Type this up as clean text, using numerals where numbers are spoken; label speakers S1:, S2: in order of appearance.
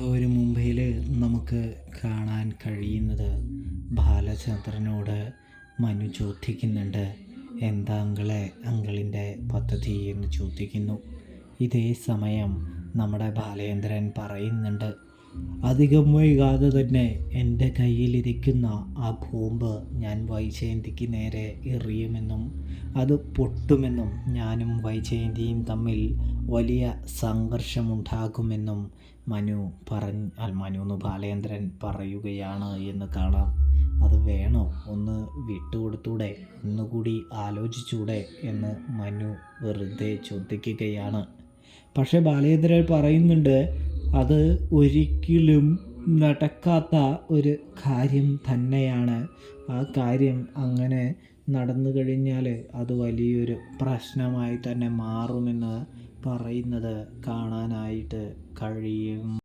S1: ഒരു മുംബൈയിൽ നമുക്ക് കാണാൻ കഴിയുന്നത് ബാലചന്ദ്രനോട് മനു ചോദിക്കുന്നുണ്ട്, എന്താ അങ്കിളിൻ്റെ പദ്ധതി എന്ന് ചോദിക്കുന്നു. ഇതേ സമയം നമ്മുടെ ബാലേന്ദ്രൻ പറയുന്നുണ്ട്, അധികം വൈകാതെ തന്നെ എൻ്റെ കയ്യിലിരിക്കുന്ന ആ ബോംബ് ഞാൻ വൈജയന്തിക്ക് നേരെ എറിയുമെന്നും അത് പൊട്ടുമെന്നും ഞാനും വൈജയന്തിയും തമ്മിൽ വലിയ സംഘർഷമുണ്ടാകുമെന്നും മനു ബാലേന്ദ്രൻ പറയുകയാണ് എന്ന് കാണാം. അത് വേണോ, ഒന്ന് വിട്ടുകൊടുത്തൂടെ, ഒന്നുകൂടി ആലോചിച്ചൂടെ എന്ന് മനു വെറുതെ ചോദിക്കുകയാണ്. പക്ഷേ ബാലേന്ദ്രൻ പറയുന്നുണ്ട്, അത് ഒരിക്കലും നടക്കാത്ത ഒരു കാര്യം തന്നെയാണ്. ആ കാര്യം അങ്ങനെ നടന്നു കഴിഞ്ഞാൽ അത് വലിയൊരു പ്രശ്നമായി തന്നെ മാറുമെന്ന് പറയുന്നത് കാണാനായിട്ട് കഴിയും.